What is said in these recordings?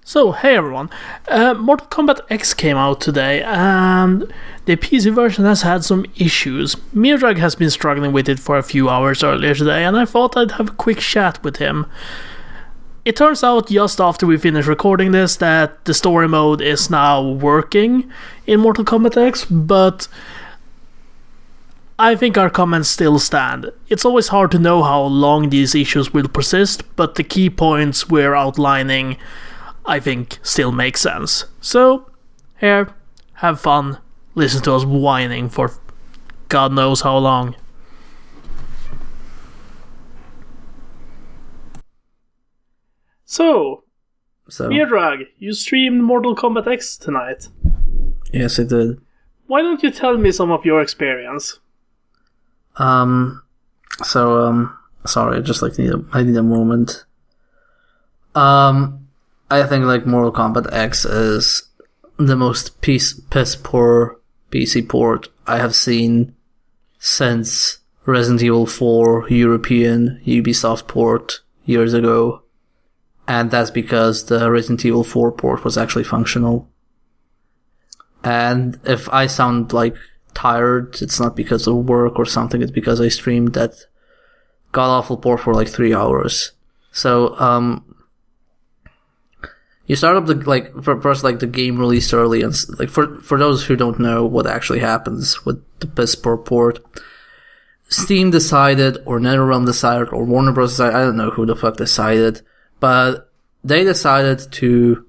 So, hey everyone, Mortal Kombat X came out today, and the PC version has had some issues. Mirag has been struggling with it for a few hours earlier today, and I thought I'd have a quick chat with him. It turns out just after we finish recording this that the story mode is now working in Mortal Kombat X, but I think our comments still stand. It's always hard to know how long these issues will persist, but the key points we're outlining I think still makes sense. So, here, have fun, listen to us whining for God knows how long. So, Mirag, you streamed Mortal Kombat X tonight. Yes, I did. Why don't you tell me some of your experience? Sorry, I just need a moment. I think Mortal Kombat X is the most piss poor PC port I have seen since Resident Evil 4 European Ubisoft port years ago. And that's because the Resident Evil 4 port was actually functional. And if I sound tired, it's not because of work or something, it's because I streamed that god-awful port for 3 hours. So, you start up the game released early, and for those who don't know what actually happens with the Pisspoor port, Steam decided, or NetherRealm decided, or Warner Bros. Decided, I don't know who the fuck decided, but they decided to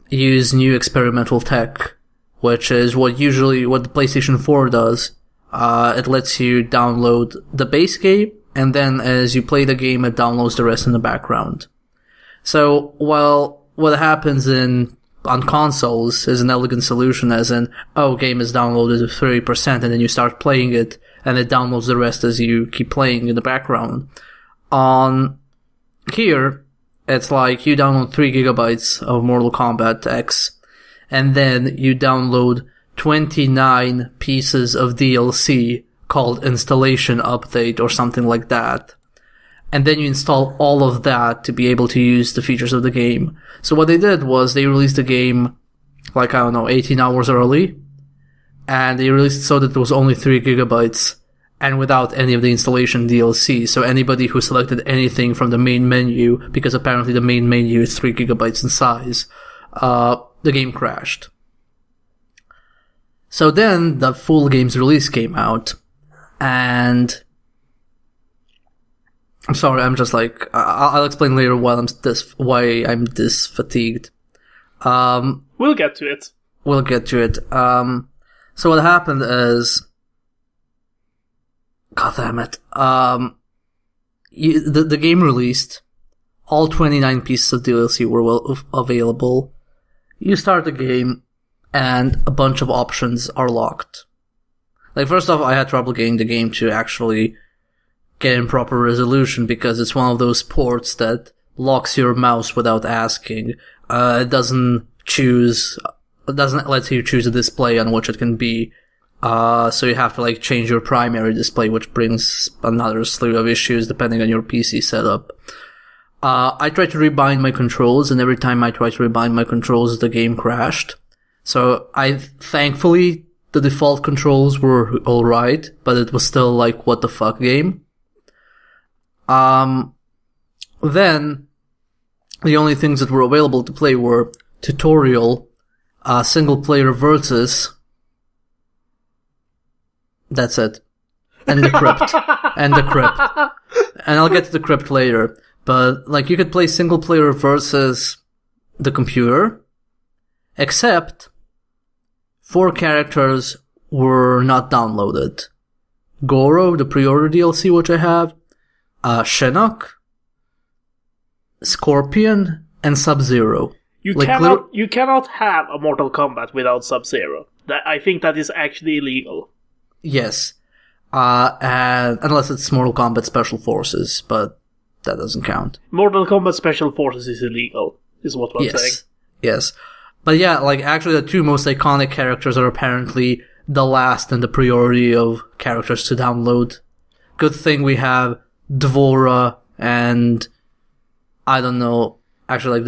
use new experimental tech, which is what the PlayStation 4 does. It lets you download the base game, and then as you play the game, it downloads the rest in the background. So, while what happens on consoles is an elegant solution, as in, game is downloaded to 30%, and then you start playing it, and it downloads the rest as you keep playing in the background. On here, it's you download 3 gigabytes of Mortal Kombat X, and then you download 29 pieces of DLC called Installation Update or something like that. And then you install all of that to be able to use the features of the game. So what they did was they released the game 18 hours early, and they released it so that it was only 3 gigabytes and without any of the installation DLC. So anybody who selected anything from the main menu, because apparently the main menu is 3 gigabytes in size, the game crashed. So then the full game's release came out, and I'm sorry, I'm just I'll explain later why I'm this fatigued. We'll get to it. So what happened is, God damn it, the game released, all 29 pieces of DLC were available. You start the game, and a bunch of options are locked. First off, I had trouble getting the game to actually get in proper resolution, because it's one of those ports that locks your mouse without asking. It doesn't let you choose a display on which it can be. So you have to change your primary display, which brings another slew of issues depending on your PC setup. I tried to rebind my controls, and every time I tried to rebind my controls, the game crashed. So thankfully, the default controls were alright, but it was still what the fuck game. Then, the only things that were available to play were tutorial, single player versus, that's it. And the crypt. And I'll get to the crypt later. But, you could play single player versus the computer, except 4 characters were not downloaded. Goro, the pre-order DLC, which I have, Shinnok, Scorpion, and Sub-Zero. You cannot have a Mortal Kombat without Sub-Zero. I think that is actually illegal. Yes. And unless it's Mortal Kombat Special Forces, but that doesn't count. Mortal Kombat Special Forces is illegal, is what I'm saying. Yes. But yeah, actually the 2 most iconic characters are apparently the last in the priority of characters to download. Good thing we have Dvora and I don't know, actually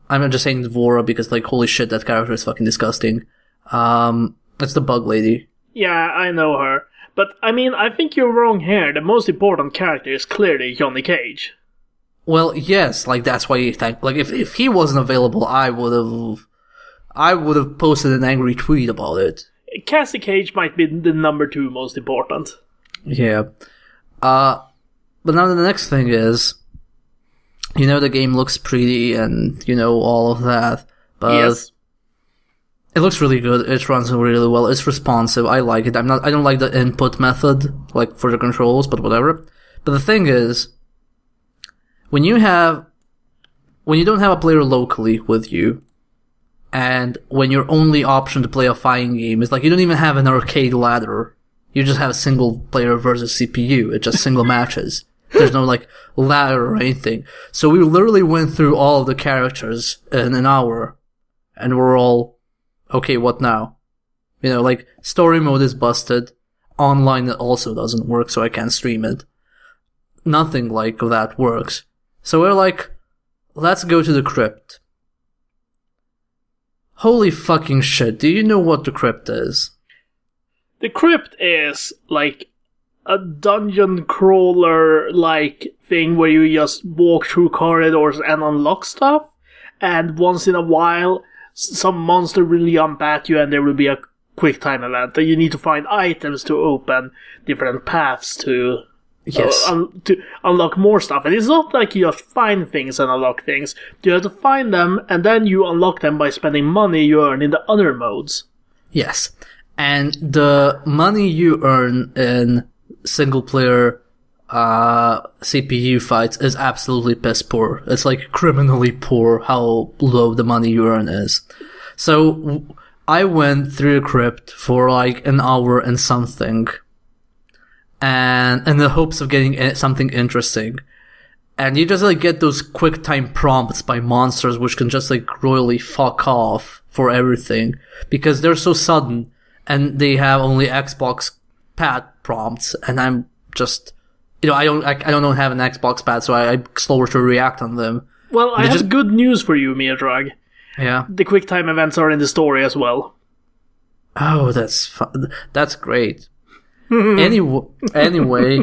I'm just saying Dvora because, like, holy shit, that character is fucking disgusting. That's the bug lady. Yeah, I know her. But, I mean, I think you're wrong here. The most important character is clearly Johnny Cage. Well, yes, like, that's why if he wasn't available, I would have posted an angry tweet about it. Cassie Cage might be the number 2 most important. Yeah. But now the next thing is, the game looks pretty and, all of that. But yes. It looks really good. It runs really well. It's responsive. I like it. I don't like the input method, like, for the controls, but whatever. But the thing is, when you don't have a player locally with you, and when your only option to play a fighting game is, like, you don't even have an arcade ladder. You just have a single player versus CPU. It's just single matches. There's no, like, ladder or anything. So we literally went through all of the characters in an hour, and we're all, okay, what now? Like, story mode is busted. Online it also doesn't work, so I can't stream it. Nothing like that works. So we're like, let's go to the crypt. Holy fucking shit, do you know what the crypt is? The crypt is, like, a dungeon crawler-like thing where you just walk through corridors and unlock stuff, and once in a while, some monster will jump at you and there will be a quick time event, and you need to find items to open different paths to... Yes. To unlock more stuff. And it's not like you just find things and unlock things. You have to find them, and then you unlock them by spending money you earn in the other modes. Yes. And the money you earn in single-player CPU fights is absolutely piss poor. It's, like, criminally poor how low the money you earn is. So, I went through a crypt for, like, an hour and something, and in the hopes of getting something interesting. And you just, like, get those quick time prompts by monsters which can just, like, royally fuck off for everything, because they're so sudden, and they have only Xbox pad prompts, and I'm just, I don't have an Xbox pad, so I'm slower to react on them. Well, I have good news for you, Mia-Drag. Yeah? The quick time events are in the story as well. Oh, that's great. Anyway,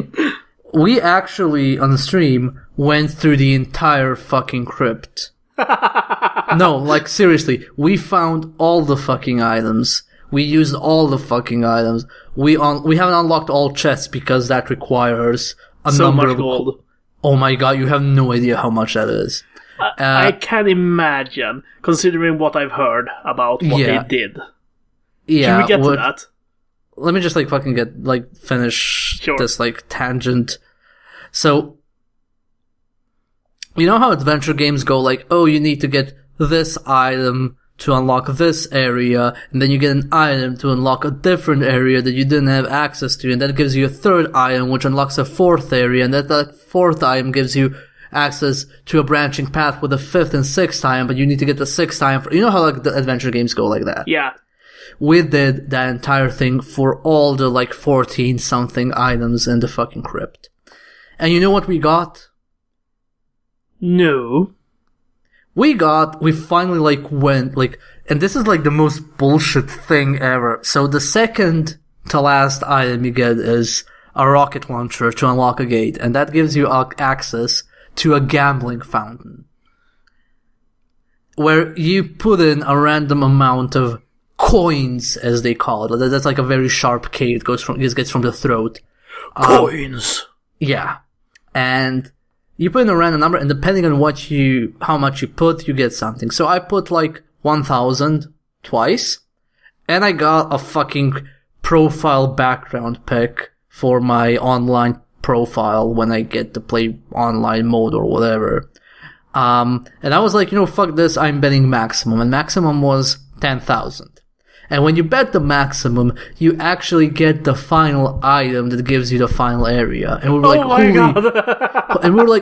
we actually, on the stream, went through the entire fucking crypt. No, like, seriously, we found all the fucking items. We used all the fucking items. We haven't unlocked all chests because that requires a so number much of gold. Oh my god, you have no idea how much that is. I can imagine, considering what I've heard about what they did. Yeah. Should we get to that? Let me just, like, fucking finish this, like, tangent. So, you know how adventure games go, like, oh, you need to get this item to unlock this area, and then you get an item to unlock a different area that you didn't have access to, and that gives you a third item which unlocks a fourth area, and that fourth item gives you access to a branching path with a fifth and sixth item, but you need to get the sixth item. You know how, like, the adventure games go like that? Yeah. We did that entire thing for all the, like, 14-something items in the fucking crypt. And you know what we got? No. We finally, like, went, like, and this is, like, the most bullshit thing ever. So the second to last item you get is a rocket launcher to unlock a gate, and that gives you access to a gambling fountain, where you put in a random amount of coins, as they call it. That's like a very sharp K. It gets from the throat. Coins. Yeah, and you put in a random number, and depending on how much you put, you get something. So I put like 1,000 twice, and I got a fucking profile background pic for my online profile when I get to play online mode or whatever. And I was like, fuck this, I'm betting maximum, and maximum was 10,000. And when you bet the maximum, you actually get the final item that gives you the final area. And we were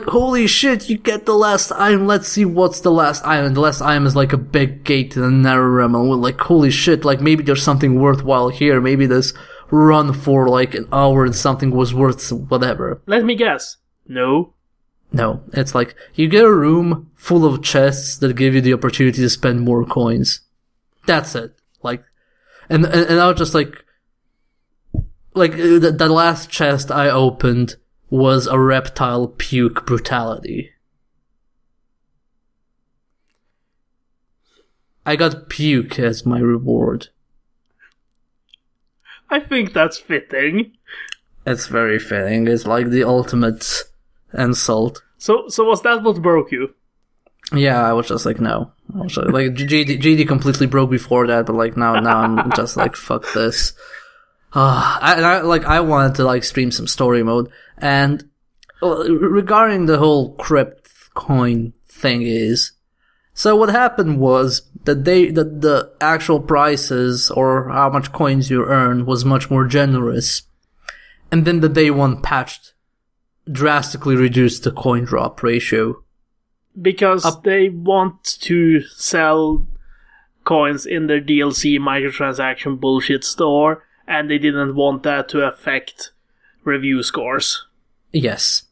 holy shit, you get the last item, let's see what's the last item. And the last item is like a big gate to the Nether Realm, and we're like, holy shit, like maybe there's something worthwhile here, maybe this run for like an hour and something was worth whatever. Let me guess. No. No, it's like, you get a room full of chests that give you the opportunity to spend more coins. That's it. Like, and I was just like the last chest I opened was a reptile puke brutality. I got puke as my reward. I think that's fitting. It's very fitting. It's like the ultimate insult. So was that what broke you? Yeah, I was just like, no. I was like GD completely broke before that, but like now I'm just like, fuck this. I wanted to like stream some story mode, and regarding the whole crypt coin thing is, so what happened was that the actual prices or how much coins you earn was much more generous, and then the day one patch drastically reduced the coin drop ratio. Because they want to sell coins in their DLC microtransaction bullshit store, and they didn't want that to affect review scores. Yes.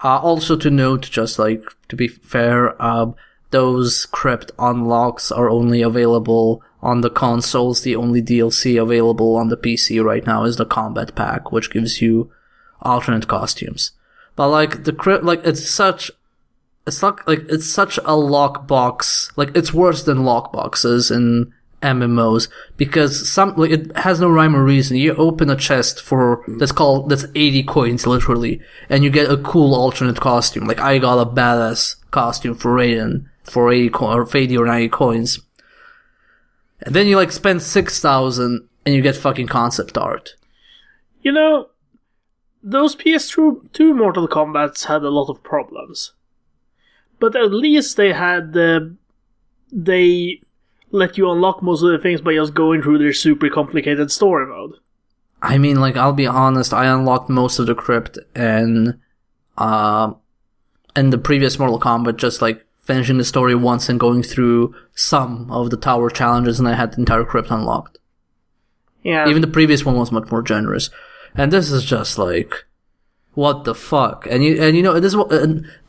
Also to note, just like, to be fair, those crypt unlocks are only available on the consoles. The only DLC available on the PC right now is the Kombat pack, which gives you alternate costumes. But like, the crypt, like, it's such a lockbox. Like, it's worse than lockboxes in MMOs, because it has no rhyme or reason. You open a chest that's 80 coins literally, and you get a cool alternate costume. Like, I got a badass costume for Raiden for 80 or 90 coins. And then you like spend 6,000 and you get fucking concept art. You know, those PS2 Mortal Kombats had a lot of problems. But at least they let you unlock most of the things by just going through their super complicated story mode. I mean, like, I'll be honest, I unlocked most of the crypt in the previous Mortal Kombat, just like finishing the story once and going through some of the tower challenges, and I had the entire crypt unlocked. Yeah. Even the previous one was much more generous. And this is just like, what the fuck? And you know,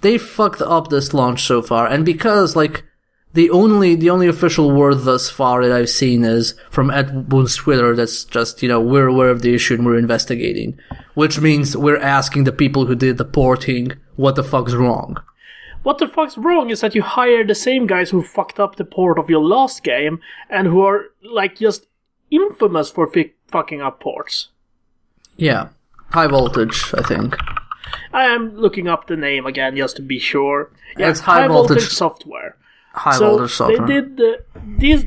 they fucked up this launch so far, and because like, the only official word thus far that I've seen is from Ed Boon's Twitter that's just, you know, we're aware of the issue and we're investigating. Which means we're asking the people who did the porting, what the fuck's wrong? What the fuck's wrong is that you hire the same guys who fucked up the port of your last game and who are, like, just infamous for fucking up ports. Yeah. High Voltage, I think. I am looking up the name again just to be sure. Yeah, it's High Voltage Software. Voltage software. They did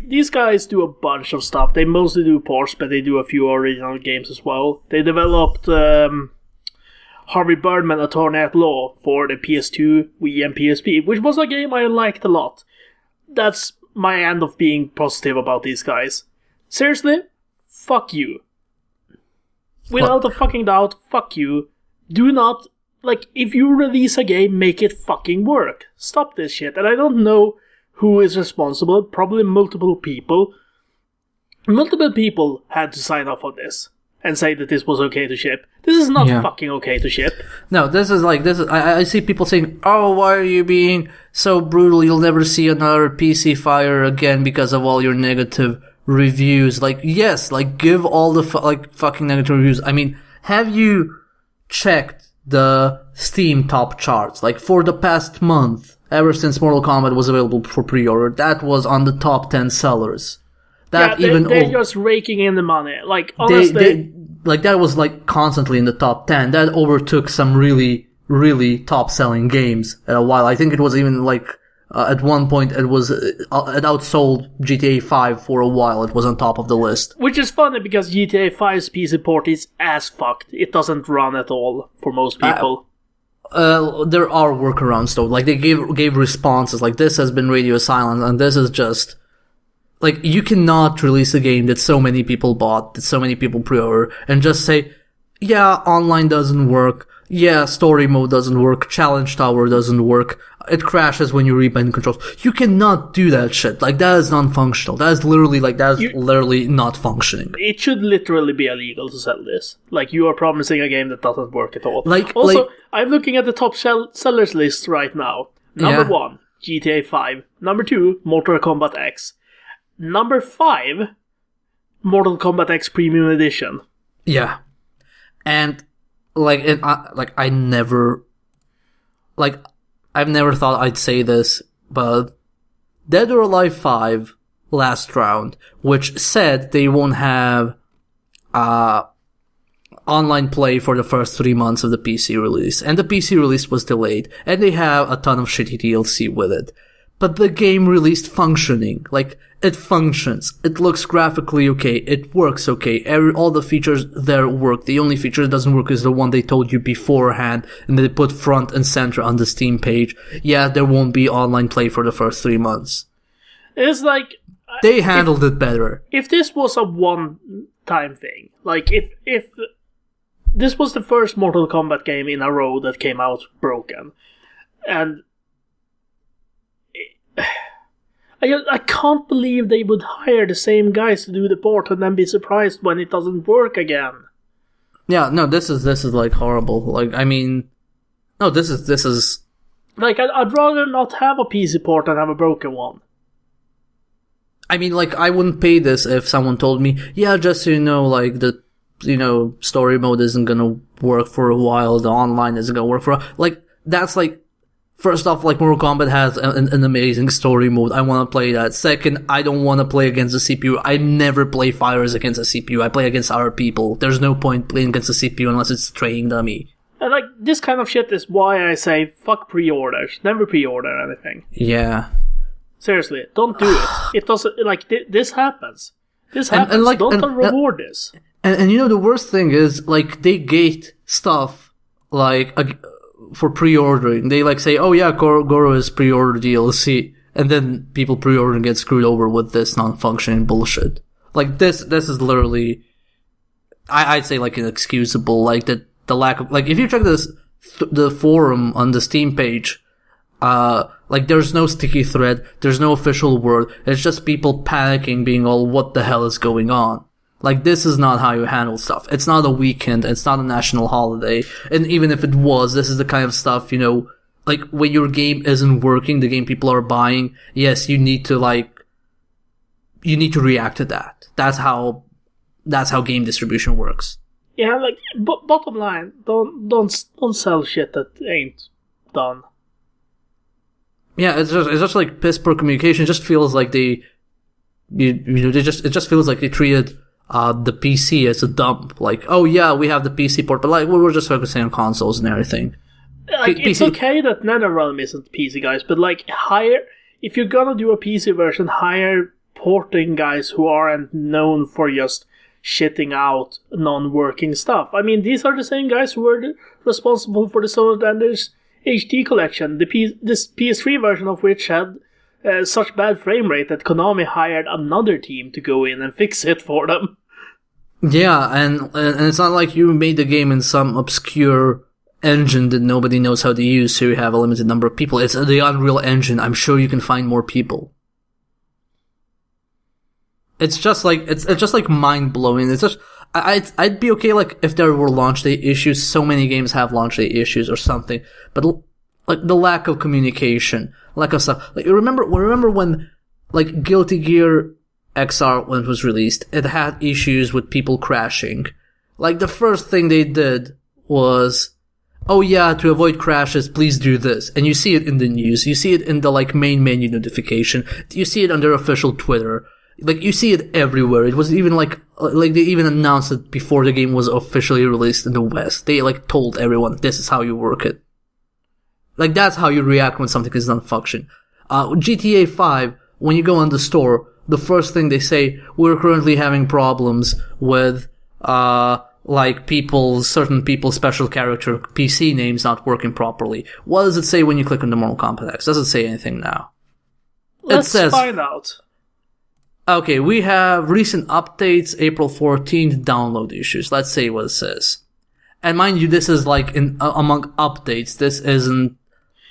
these guys do a bunch of stuff. They mostly do ports, but they do a few original games as well. They developed Harvey Birdman Attorney at Law for the PS2, Wii, and PSP, which was a game I liked a lot. That's my end of being positive about these guys. Seriously, fuck you. Without a fucking doubt, fuck you. Do not, like, if you release a game, make it fucking work. Stop this shit. And I don't know who is responsible. Probably multiple people. Multiple people had to sign off on this and say that this was okay to ship. This is not fucking okay to ship. No, I see people saying, oh, why are you being so brutal? You'll never see another PC fire again because of all your negative reviews. Like, yes, like, give all the fucking negative reviews. I mean, have you checked the Steam top charts? Like, for the past month, ever since Mortal Kombat was available for pre-order, that was on the top 10 sellers. They're just raking in the money. Like, honestly, that was like constantly in the top 10. That overtook some really, really top-selling games at a while. I think it was even like at one point it outsold GTA 5 for a while. It was on top of the list. Which is funny because GTA 5's PC port is ass fucked. It doesn't run at all for most people. There are workarounds though. Like, they gave responses. Like, this has been radio silent, and this is just, like, you cannot release a game that so many people bought, that so many people pre-order, and just say, yeah, online doesn't work, yeah, story mode doesn't work, challenge tower doesn't work, it crashes when you rebind controls. You cannot do that shit. Like, that is non-functional. That is literally not functioning. It should literally be illegal to sell this. Like, you are promising a game that doesn't work at all. I'm looking at the top sellers list right now. Number 1, GTA 5. Number 2, Mortal Kombat X. Number 5, Mortal Kombat X Premium Edition. Yeah. And, I've never thought I'd say this, but Dead or Alive 5 last round, which said they won't have online play for the first 3 months of the PC release, and the PC release was delayed, and they have a ton of shitty DLC with it. But the game released functioning. Like, it functions. It looks graphically okay. It works okay. All the features there work. The only feature that doesn't work is the one they told you beforehand, and they put front and center on the Steam page. Yeah, there won't be online play for the first 3 months. It's like... They handled it better. If this was a one-time thing, like, if this was the first Mortal Kombat game in a row that came out broken, and... I can't believe they would hire the same guys to do the port and then be surprised when it doesn't work again. Yeah, no, this is like horrible. Like, I mean, no, this is like, I'd rather not have a PC port than have a broken one. I mean, like, I wouldn't pay this if someone told me, yeah, just so you know, like, the, story mode isn't gonna work for a while, the online isn't gonna work for a... Like, that's like, first off, like, Mortal Kombat has an amazing story mode. I want to play that. Second, I don't want to play against the CPU. I never play fighters against a CPU. I play against other people. There's no point playing against the CPU unless it's training dummy. And, like, this kind of shit is why I say, fuck pre-orders. Never pre-order anything. Yeah. Seriously, don't do it. It doesn't, like, this happens. This happens. And, like, don't reward this. And the worst thing is, like, they gate stuff, like... for pre-ordering. They like say, oh yeah, Goro is pre-order DLC, and then people pre-order and get screwed over with this non-functioning bullshit. Like, this is literally, I'd say, like, inexcusable. Like, the lack of, like, if you check the forum on the Steam page, like, there's no sticky thread, there's no official word, it's just people panicking, being all, what the hell is going on? Like, this is not how you handle stuff. It's not a weekend. It's not a national holiday. And even if it was, this is the kind of stuff, like, when your game isn't working, the game people are buying, yes, you need to react to that. That's how game distribution works. Yeah, like, bottom line, don't sell shit that ain't done. Yeah, it's just like piss-poor communication. It just feels like it just feels like they treated the PC as a dump. Like, oh yeah, we have the PC port, but like, we're just focusing on consoles and everything. Like, it's okay that NetherRealm isn't PC guys, but like, if you're gonna do a PC version, hire porting guys who aren't known for just shitting out non-working stuff. I mean, these are the same guys who were responsible for the Solarlanders HD collection, this PS3 version of which had such bad frame rate that Konami hired another team to go in and fix it for them. Yeah, and it's not like you made the game in some obscure engine that nobody knows how to use, so you have a limited number of people. It's the Unreal Engine. I'm sure you can find more people. It's just like mind blowing. It's just I'd be okay like if there were launch day issues. So many games have launch day issues or something, but like the lack of communication, lack of stuff. Like remember when like Guilty Gear XR when it was released, it had issues with people crashing. Like the first thing they did was, oh yeah, to avoid crashes, please do this. And you see it in the news. You see it in the like main menu notification. You see it on their official Twitter. Like you see it everywhere. It was even like they even announced it before the game was officially released in the West. They like told everyone, this is how you work it. Like that's how you react when something is not function. GTA 5, when you go on the store, the first thing they say, we're currently having problems with, like certain people's special character PC names not working properly. What does it say when you click on the Mortal Kombat X? Does it say anything now? Let's find out. Okay, we have recent updates, April 14th, download issues. Let's see what it says. And mind you, this is like among updates. This isn't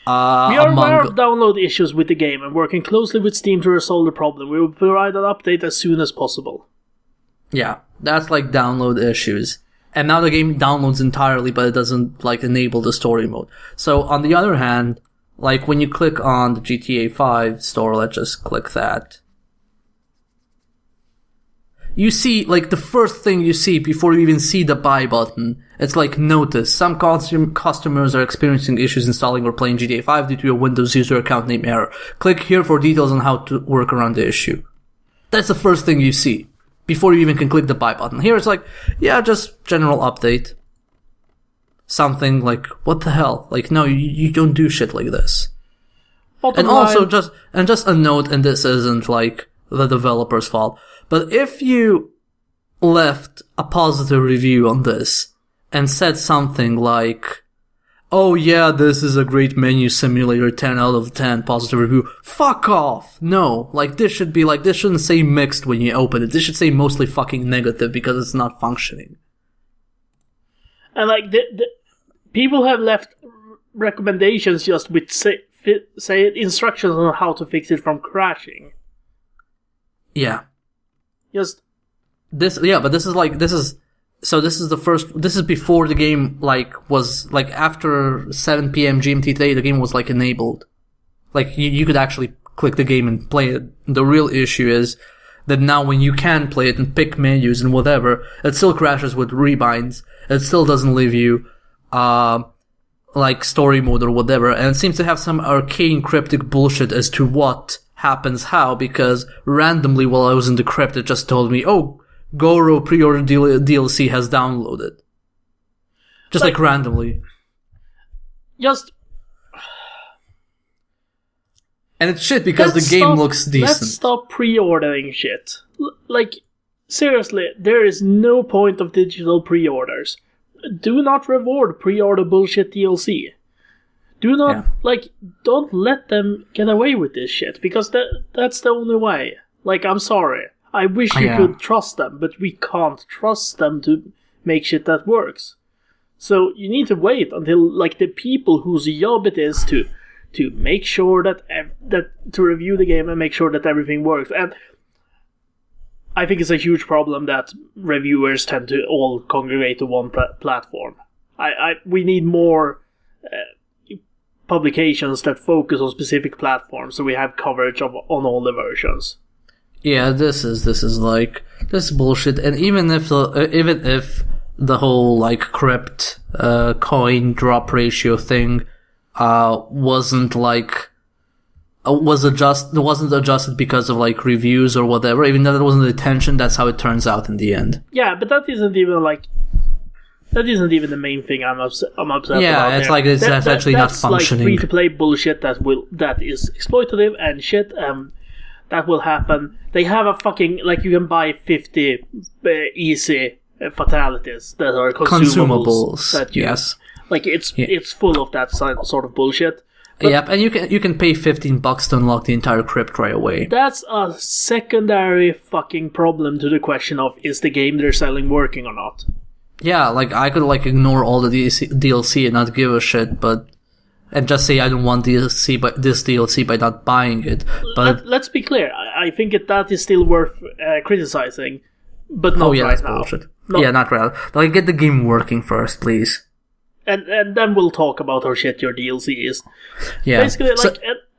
We are aware of download issues with the game and working closely with Steam to resolve the problem. We will provide an update as soon as possible. Yeah, that's like download issues. And now the game downloads entirely, but it doesn't like enable the story mode. So on the other hand, like when you click on the GTA 5 store, let's just click that. You see, like the first thing you see before you even see the buy button, it's like notice, some customers are experiencing issues installing or playing GTA 5 due to your Windows user account name error. Click here for details on how to work around the issue. That's the first thing you see before you even can click the buy button. Here it's like, yeah, just general update. Something like, what the hell? Like, no, you don't do shit like this. And also just a note, and this isn't like the developer's fault, but if you left a positive review on this and said something like, oh yeah, this is a great menu simulator, 10 out of 10, positive review, fuck off! No, like this shouldn't say mixed when you open it. This should say mostly fucking negative because it's not functioning. And like, the people have left recommendations just with say instructions on how to fix it from crashing. Yeah. Just this is before the game was after 7 p.m. GMT today, the game was enabled. You could actually click the game and play it. The real issue is that now when you can play it and pick menus and whatever, it still crashes with rebinds. It still doesn't leave you story mode or whatever, and it seems to have some arcane cryptic bullshit as to what happens how, because randomly while I was in the crypt it just told me, oh, Goro pre-order DLC has downloaded. Just randomly. Just... And it's shit because the game looks decent. Let's stop pre-ordering shit. Seriously, there is no point of digital pre-orders. Do not reward pre-order bullshit DLC. Do not, don't let them get away with this shit, because that's the only way. I'm sorry. I wish you could trust them, but we can't trust them to make shit that works. So you need to wait until, the people whose job it is to make sure that to review the game and make sure that everything works. And I think it's a huge problem that reviewers tend to all congregate to one platform. We need more publications that focus on specific platforms, so we have coverage on all the versions. Yeah, this is bullshit. And even if the whole crypt coin drop ratio thing wasn't adjusted because of reviews or whatever, even though that wasn't the intention, that's how it turns out in the end. Yeah, but that isn't even the main thing I'm upset about. Yeah, it's there. That's actually not functioning. Free to play bullshit that is exploitative and shit. That will happen. They have a fucking you can buy 50 easy fatalities that are consumables. That yes. It's full of that sort of bullshit. But yep, and you can pay $15 to unlock the entire crypt right away. That's a secondary fucking problem to the question of, is the game they're selling working or not? Yeah, I could ignore all the DLC and not give a shit, and just say I don't want this DLC by not buying it. But let's be clear, I think that is still worth criticizing, but not right now. Bullshit. No. Yeah, not right now. Get the game working first, please. And then we'll talk about how shit your DLC is. Yeah. Basically,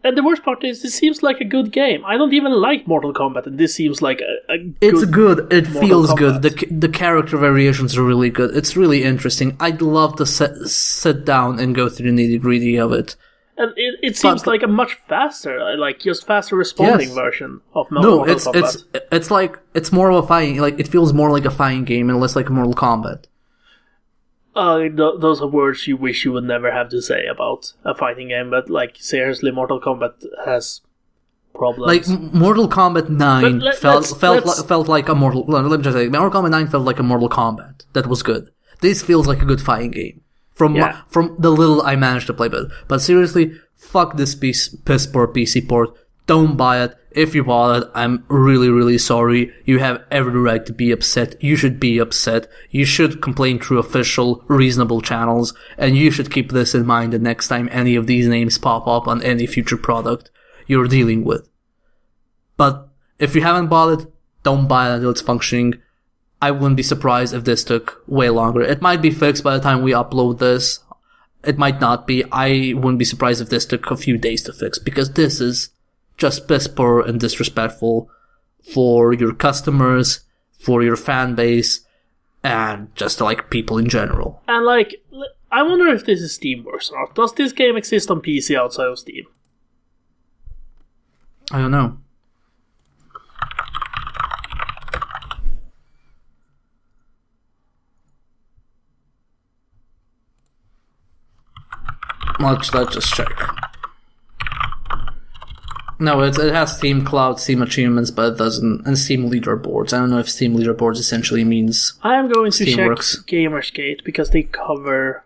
and the worst part is, it seems like a good game. I don't even like Mortal Kombat, and this seems like a good... It's good. It feels Kombat. good. The character variations are really good. It's really interesting. I'd love to sit down and go through the nitty-gritty of it. And it seems like a much faster, just faster responding version of Mortal Kombat. It's more of a fighting... it feels more like a fighting game and less like Mortal Kombat. Those are words you wish you would never have to say about a fighting game, but seriously, Mortal Kombat has problems. Mortal Kombat 9 felt like a Mortal... Let me just say, Mortal Kombat 9 felt like a Mortal Kombat. That was good. This feels like a good fighting game. From the little I managed to play, but seriously, fuck this Pisspoor PC port. Don't buy it. If you bought it, I'm really, really sorry. You have every right to be upset. You should be upset. You should complain through official, reasonable channels. And you should keep this in mind the next time any of these names pop up on any future product you're dealing with. But if you haven't bought it, don't buy it until it's functioning. I wouldn't be surprised if this took way longer. It might be fixed by the time we upload this. It might not be. I wouldn't be surprised if this took a few days to fix, because this is just piss poor and disrespectful for your customers, for your fan base, and just like people in general. And like, I wonder if this is Steamworks or not. Does this game exist on PC outside of Steam? I don't know. Let's just check. No, it has Steam Cloud, Steam Achievements, but it doesn't, and Steam Leaderboards. I don't know if Steam Leaderboards essentially means I am going to Steamworks. check Gamersgate, because they cover...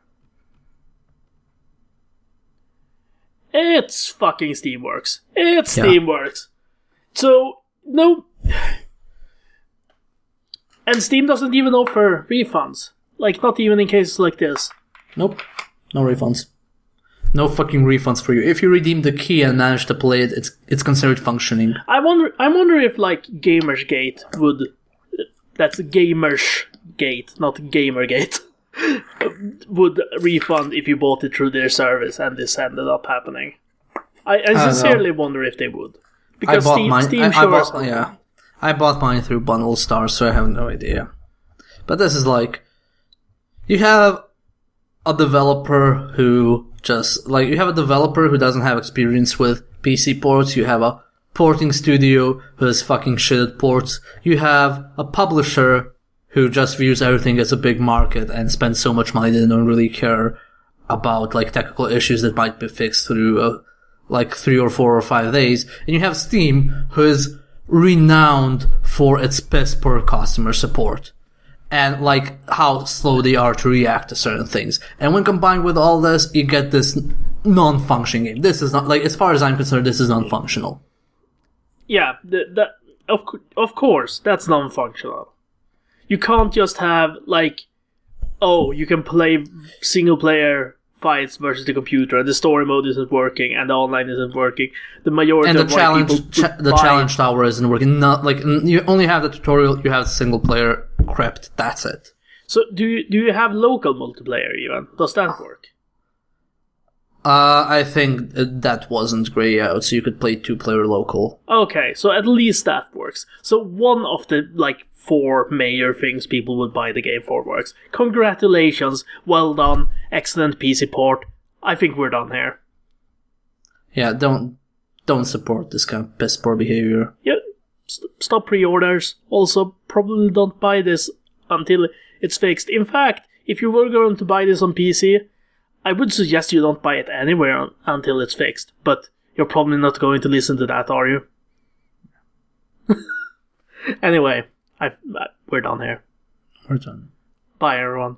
It's fucking Steamworks. It's Steamworks. So, no... And Steam doesn't even offer refunds. Like, not even in cases like this. Nope. No refunds. No fucking refunds for you. If you redeem the key and manage to play it, it's considered functioning. I wonder if like Gamersgate would, that's Gamersgate, not Gamergate, would refund if you bought it through their service and this ended up happening. I sincerely wonder if they would, because Steam I bought mine through Bundle Stars, so I have no idea. But this is like, you have a developer who doesn't have experience with PC ports. You have a porting studio who is fucking shit at ports. You have a publisher who just views everything as a big market and spends so much money they don't really care about like technical issues that might be fixed through like 3 or 4 or 5 days. And you have Steam, who is renowned for its piss poor customer support and like how slow they are to react to certain things. And when combined with all this, you get this non-functioning game. This is not, like, as far as I'm concerned, this is non-functional. Yeah, of course, that's non-functional. You can't just have, like, oh, you can play single-player fights versus the computer, and the story mode isn't working, and the online isn't working. The majority and of the challenge tower isn't working. Not like you only have the tutorial. You have single-player crypt. That's it. So do you have local multiplayer even? Does that work? I think that wasn't grayed out, so you could play 2-player local. Okay, so at least that works. So one of the, like, 4 major things people would buy the game for works. Congratulations, well done, excellent PC port. I think we're done here. Yeah, don't support this kind of piss poor behavior. Yeah, stop pre-orders. Also, probably don't buy this until it's fixed. In fact, if you were going to buy this on PC, I would suggest you don't buy it anywhere until it's fixed, but you're probably not going to listen to that, are you? Anyway, we're done here. We're done. Bye, everyone.